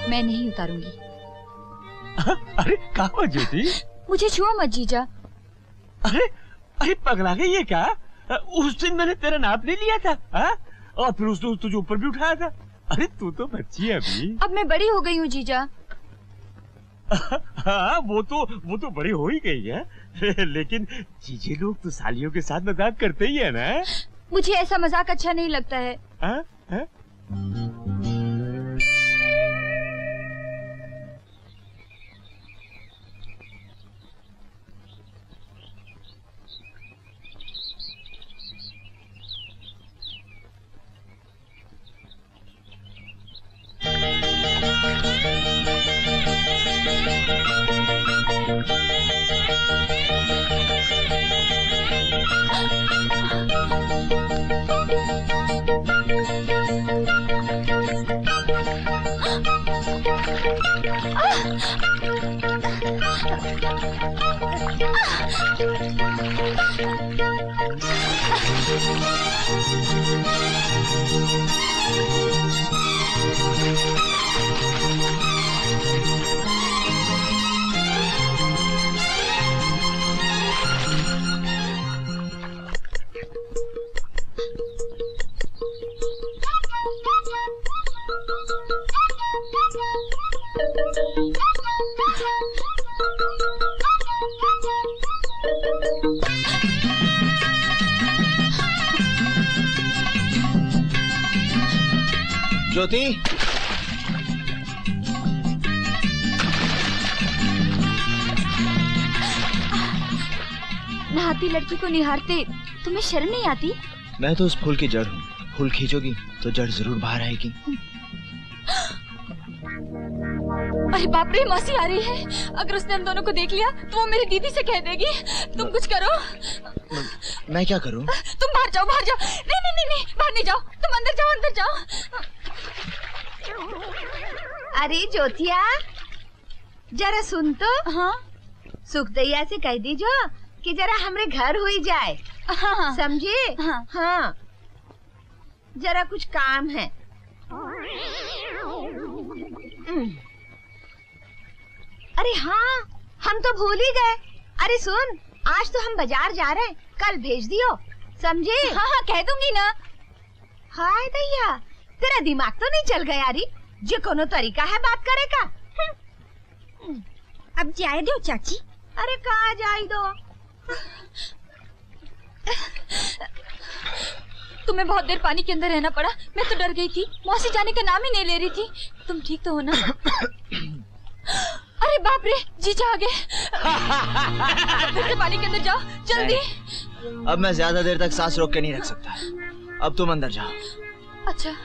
मैं नहीं उतारूंगी। अरे कहाँ ज्योति? मुझे छुओ मत जीजा। अरे अरे पगला गई है क्या? उस दिन मैंने तेरा नाप नहीं लिया था हा? और फिर उसने तुझे ऊपर भी उठाया था। अरे तू तो बच्ची है अभी। अब मैं बड़ी हो गई हूँ जीजा। हाँ वो तो बड़ी हो ही गई है लेकिन जीजे लोग तो सालियों के साथ मजाक करते ही है ना। मुझे ऐसा मजाक अच्छा नहीं लगता है। हाँ? हाँ? ज्योति, नहाती लड़की को निहारते तुम्हें शर्म नहीं आती? मैं तो उस फूल की जड़ हूँ। फूल खींचोगी तो जड़ जरूर बाहर आएगी। अरे बाप रे, मौसी आ रही है। अगर उसने हम दोनों को देख लिया तो वो मेरी दीदी से कह देगी। तुम कुछ करो। मैं क्या करूँ? तुम बाहर जाओ, बाहर जाओ। नहीं नहीं नहीं नहीं, बाहर नहीं जाओ, तुम अंदर जाओ, अंदर जाओ। अरे ज्योतिया, जरा सुन तो। हाँ सुखदैया से कह दीजो कि जरा हमरे घर हुई जाए। हाँ समझे? हाँ। हाँ जरा कुछ काम है। अरे हाँ, हम तो भूल ही गए। अरे सुन, आज तो हम बाजार जा रहे हैं, कल भेज दियो, समझे? हाँ हाँ कह दूंगी ना। हाय दैया, तेरा दिमाग तो नहीं चल गया री? जो कोनो तरीका है बात करे का? अब जाए दो चाची। अरे कहाँ जाए दो? तुम्हें बहुत देर पानी के अंदर रहना पड़ा। मैं तो डर गई थी, मौसी जाने का नाम ही नहीं ले रही थी। तुम ठीक तो हो ना? अरे बाप रे, जीजा आ गए। फिर से पानी के अंदर जाओ, जल्दी। अब मैं ज्यादा देर तक सांस रोक के नहीं रख सकता। अब तुम अंदर जाओ। अच्छा।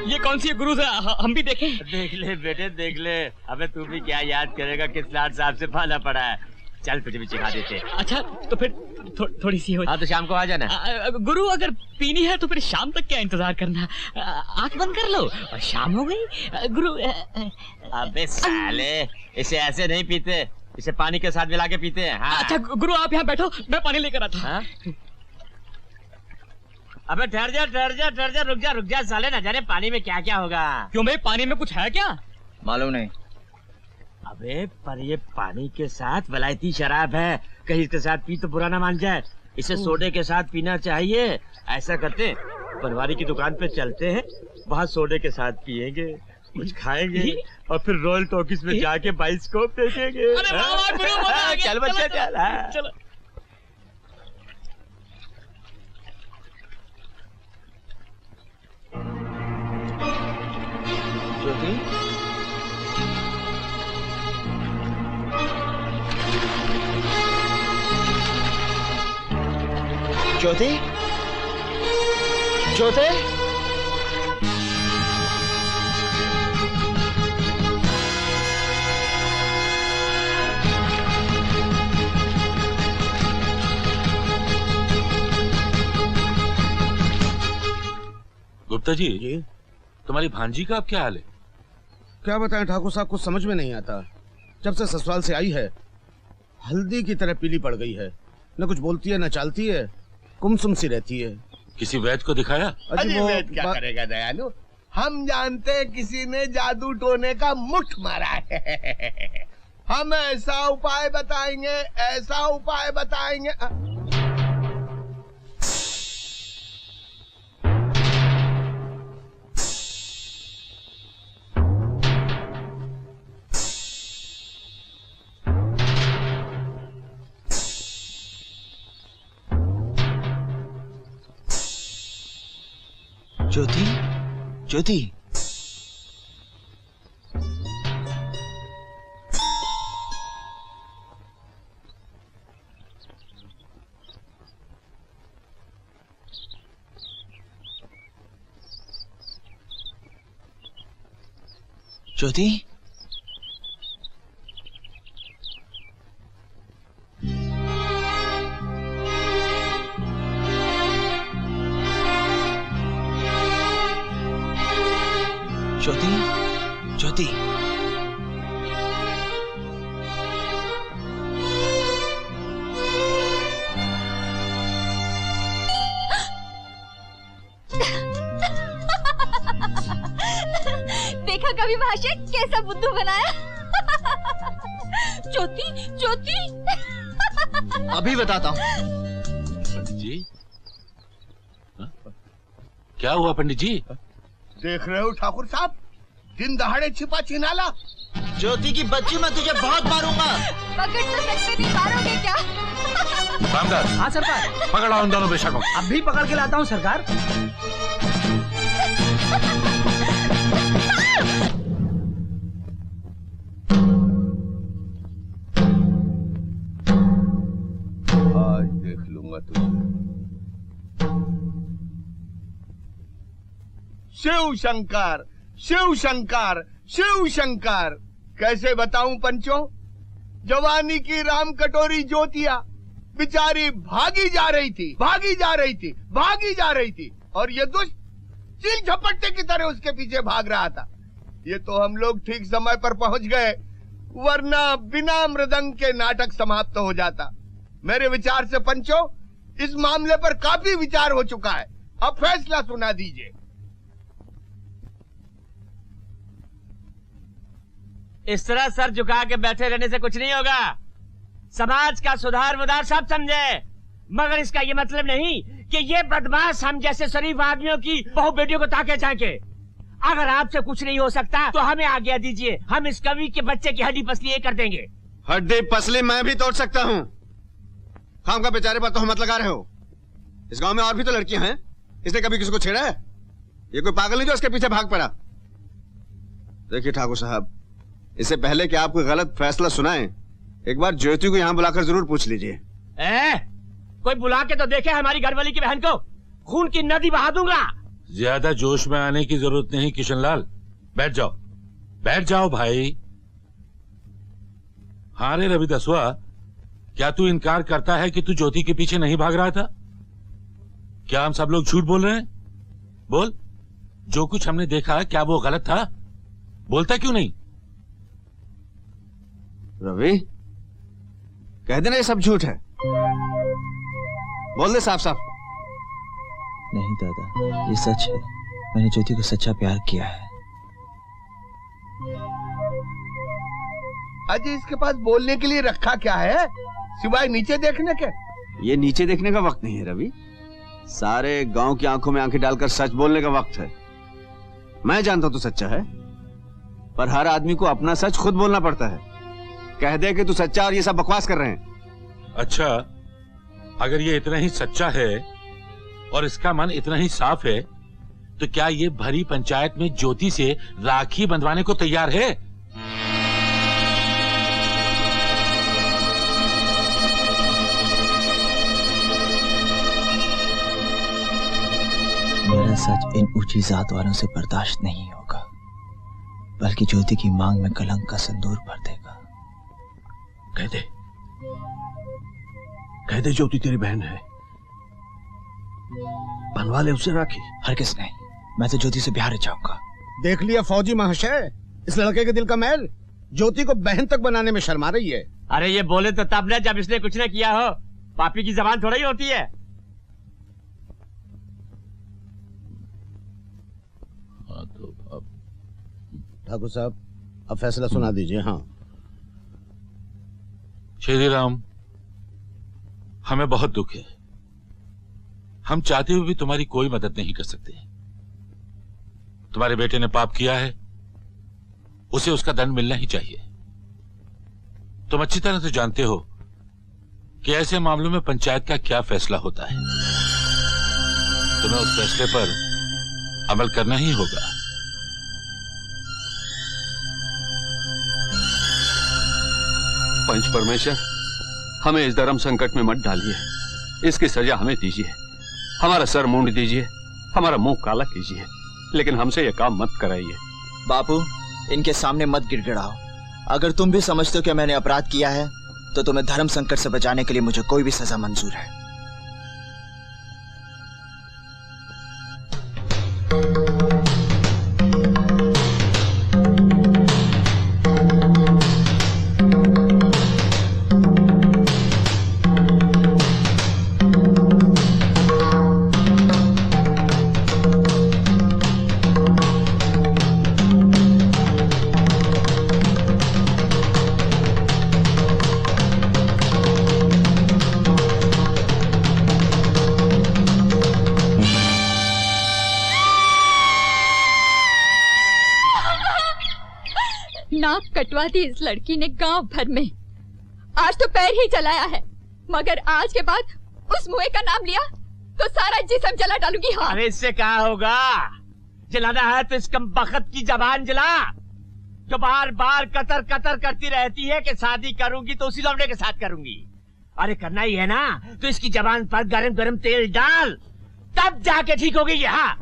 ये कौन सी गुरु से हम भी देखें? देख ले बेटे, देख ले। अबे तू भी क्या याद करेगा किस लाट साहब से पाला पड़ा है। चल तुझे भी सिखा देते। अच्छा तो फिर थोड़ी सी हो। हाँ तो शाम को आ जाना। गुरु अगर पीनी है तो फिर शाम तक क्या इंतजार करना? आंख बंद कर लो और शाम हो गई। गुरु अबे साले, इसे ऐसे नहीं पीते, इसे पानी के साथ मिला के पीते हैं। हाँ। अच्छा गुरु आप यहाँ बैठो, मैं पानी लेकर आता। हाँ? अबे ठहर जा, रुक जा साले, न जाने पानी में क्या क्या होगा। क्यों भाई, पानी में कुछ है क्या? मालूम नहीं। अबे पर ये पानी के साथ वलायती शराब है, कहीं इसके साथ पी तो बुरा ना मान जाए। इसे सोडे के साथ पीना चाहिए। ऐसा करते हैं, पनवारी की दुकान पे चलते हैं, वहाँ सोडे के साथ पियेंगे, कुछ खाएंगे और फिर रॉयल टॉकीज में जाके बाइस्कोप देखेंगे। अरे वाह वाह गुरु, मजा आ गया। चल बच्चा चल। चलो। ज्योति, ज्योति, ज्योति, गुप्ता जी, तुम्हारी भांजी का अब क्या हाल है? क्या बताएं ठाकुर साहब, कुछ समझ में नहीं आता। जब से ससुराल से आई है हल्दी की तरह पीली पड़ गई है। न कुछ बोलती है न चालती है, गुमसुम सी रहती है। किसी वैद्य को दिखाया? अजी वो वैद्य क्या करेगा दयालु, हम जानते हैं किसी ने जादू टोने का मुठ मारा है। हम ऐसा उपाय बताएंगे, ऐसा उपाय बताएंगे। ज्योति, ज्योति, ज्योति, ज्योति, ज्योति, देखा कभी भाषा कैसा बुद्धू बनाया। ज्योति, ज्योति। अभी बताता हूँ। पंडित जी, क्या हुआ पंडित जी? देख रहे हो ठाकुर साहब, दिन दहाड़े छिपा छिनाला। ज्योति की बच्ची, मैं तुझे बहुत मारूंगा। पकड़ तो सकते नहीं, मारोगे क्या? रामदास। हाँ सरकार। पकड़ा उन दोनों बेशकों। अब भी पकड़ के लाता हूँ सरकार। आज देख लूंगा तुझे। शिव शंकर, शिव शंकर, शिव शंकर। कैसे बताऊं पंचों? जवानी की राम कटोरी ज्योतिया बेचारी भागी जा रही थी, भागी जा रही थी, भागी जा रही थी, और ये दुष्ट चील झपट्टे की तरह उसके पीछे भाग रहा था। ये तो हम लोग ठीक समय पर पहुंच गए, वरना बिना मृदंग के नाटक समाप्त हो जाता। मेरे विचार से पंचों, इस मामले पर काफी विचार हो चुका है। अब फैसला सुना दीजिए। इस तरह सर झुका के बैठे रहने से कुछ नहीं होगा। समाज का सुधार मुधार सब समझे, मगर इसका ये मतलब नहीं कि ये बदमाश हम जैसे शरीफ आदमियों की बहु बेटियों को ताके झांके। अगर आपसे कुछ नहीं हो सकता तो हमें आज्ञा दीजिए, हम इस कवि के बच्चे की हड्डी पसली ये कर देंगे। हड्डी पसली मैं भी तोड़ सकता हूँ। खाम का बेचारे पर तो मत लगा रहे हो। इस गांव में और भी तो लड़कियां हैं, इसने कभी किसी को छेड़ा है? ये कोई पागल नहीं जो उसके पीछे भाग पड़ा। देखिए ठाकुर साहब, इससे पहले कि आप कोई गलत फैसला सुनाएं, एक बार ज्योति को यहाँ बुलाकर जरूर पूछ लीजिए। कोई बुला के तो देखे हमारी घरवाली की बहन को, खून की नदी बहा दूंगा। ज्यादा जोश में आने की जरूरत नहीं किशनलाल, बैठ जाओ, बैठ जाओ भाई। हाँ रे रवि दसवा, क्या तू इनकार करता है कि तू ज्योति के पीछे नहीं भाग रहा था? क्या हम सब लोग झूठ बोल रहे हैं? बोल, जो कुछ हमने देखा क्या वो गलत था? बोलता क्यों नहीं? रवि, कह देना ये सब झूठ है। बोल दे साफ साफ। नहीं दादा, ये सच है। मैंने ज्योति को सच्चा प्यार किया है। अजय, इसके पास बोलने के लिए रखा क्या है सिवाय नीचे देखने के? ये नीचे देखने का वक्त नहीं है रवि, सारे गांव की आंखों में आंखें डालकर सच बोलने का वक्त है। मैं जानता हूं तू सच्चा है, पर हर आदमी को अपना सच खुद बोलना पड़ता है। कह दे कि तू सच्चा और ये सब बकवास कर रहे हैं। अच्छा, अगर ये इतना ही सच्चा है और इसका मन इतना ही साफ है, तो क्या ये भरी पंचायत में ज्योति से राखी बंधवाने को तैयार है? मेरा सच इन ऊंची जात वालों से बर्दाश्त नहीं होगा, बल्कि ज्योति की मांग में कलंक का संदूर भर देगा। कह दे ज्योति तेरी बहन है, बनवा ले उससे राखी। हरगिज नहीं, मैं तो ज्योति से बिहार जाऊंगा। देख लिया फौजी महाशय, इस लड़के के दिल का मैल ज्योति को बहन तक बनाने में शर्मा रही है। अरे ये बोले तो तब न जब इसने कुछ न किया हो। पापी की जबान थोड़ा ही होती है। हाँ तो ठाकुर साहब अब फैसला सुना दीजिए। हाँ श्री राम, हमें बहुत दुख है। हम चाहते हुए भी तुम्हारी कोई मदद नहीं कर सकते। तुम्हारे बेटे ने पाप किया है, उसे उसका दंड मिलना ही चाहिए। तुम अच्छी तरह से जानते हो कि ऐसे मामलों में पंचायत का क्या फैसला होता है। तुम्हें उस फैसले पर अमल करना ही होगा। पंच परमेश्वर, हमें इस धर्म संकट में मत डालिए। इसकी सजा हमें दीजिए। हमारा सर मूंड दीजिए, हमारा मुंह काला कीजिए, लेकिन हमसे यह काम मत कराइए। बापू, इनके सामने मत गिड़गिड़ाओ। अगर तुम भी समझते हो कि मैंने अपराध किया है तो तुम्हें धर्म संकट से बचाने के लिए मुझे कोई भी सजा मंजूर है। नाक कटवा दी इस लड़की ने गांव भर में। आज तो पैर ही चलाया है, मगर आज के बाद उस मुए का नाम लिया तो सारा जिस्म जला डालूंगी। हाँ। अरे इससे क्या होगा? जलाना है तो इस कमबख्त की जबान जला, जो बार बार कतर कतर करती रहती है कि शादी करूंगी तो उसी लौंडे के साथ करूंगी। अरे करना ही है ना तो इसकी जबान पर गरम गरम तेल डाल, तब जाके ठीक होगी। यहाँ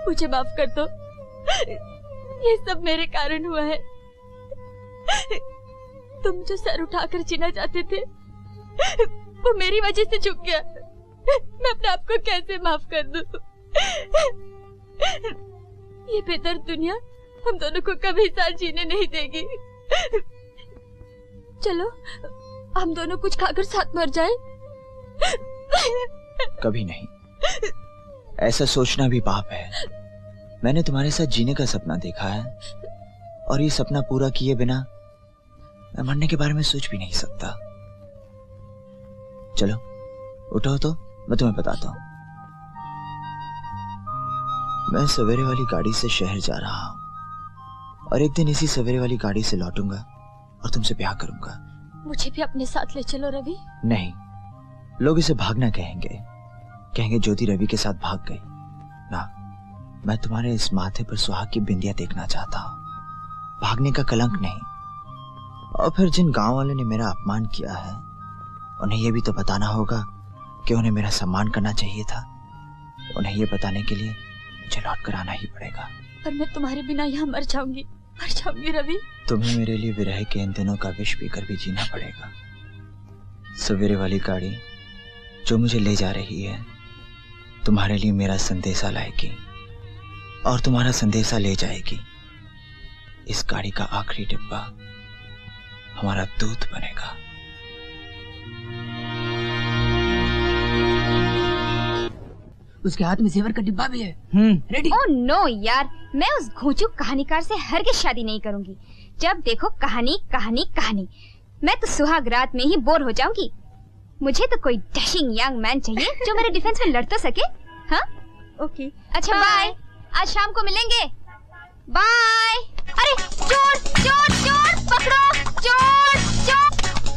मुझे माफ कर दो, ये सब मेरे कारण हुआ है। तुम जो सर उठाकर जीना चाहते थे वो मेरी वजह से झुक गया। मैं अपने आप को कैसे माफ कर दूं? ये बेदर्द दुनिया हम दोनों को कभी साथ जीने नहीं देगी। चलो हम दोनों कुछ खाकर साथ मर जाए। कभी नहीं, ऐसा सोचना भी पाप है। मैंने तुम्हारे साथ जीने का सपना देखा है और ये सपना पूरा किए बिना मैं मरने के बारे में सोच भी नहीं सकता। चलो उठो तो मैं तुम्हें बताता हूं। मैं सवेरे वाली गाड़ी से शहर जा रहा हूं और एक दिन इसी सवेरे वाली गाड़ी से लौटूंगा और तुमसे ब्याह करूंगा। मुझे भी अपने साथ ले चलो रवि। नहीं, लोग इसे भागना कहेंगे, कहेंगे ज्योति रवि के साथ भाग गई ना। मैं तुम्हारे इस माथे पर सुहाग की बिंदिया देखना चाहता हूं, भागने का कलंक नहीं। और फिर जिन गांव वालों ने मेरा अपमान किया है उन्हें यह भी तो बताना होगा कि उन्हें मेरा सम्मान करना चाहिए था। उन्हें यह बताने के लिए मुझे लौट कर आना ही पड़ेगा। पर मैं तुम्हारे बिना यहाँ मर जाऊंगी रवि। तुम्हें मेरे लिए विरह के इन दिनों का विष पीकर भी जीना पड़ेगा। सवेरे वाली गाड़ी जो मुझे ले जा रही है तुम्हारे लिए मेरा संदेशा लाएगी और तुम्हारा संदेशा ले जाएगी। इस गाड़ी का आखिरी डिब्बा हमारा दूत बनेगा। उसके हाथ में जेवर का डिब्बा भी है। रेडी? ओह नो यार, मैं उस घोंचू कहानीकार से हरगिज़ शादी नहीं करूंगी। जब देखो कहानी कहानी कहानी, मैं तो सुहाग रात में ही बोर हो जाऊंगी। मुझे तो कोई डैशिंग यंग मैन चाहिए जो मेरे डिफेंस में लड़ तो सके। हाँ ओके, अच्छा बाय, आज शाम को मिलेंगे। बाय। अरे चोर चोर चोर, पकड़ो चोर।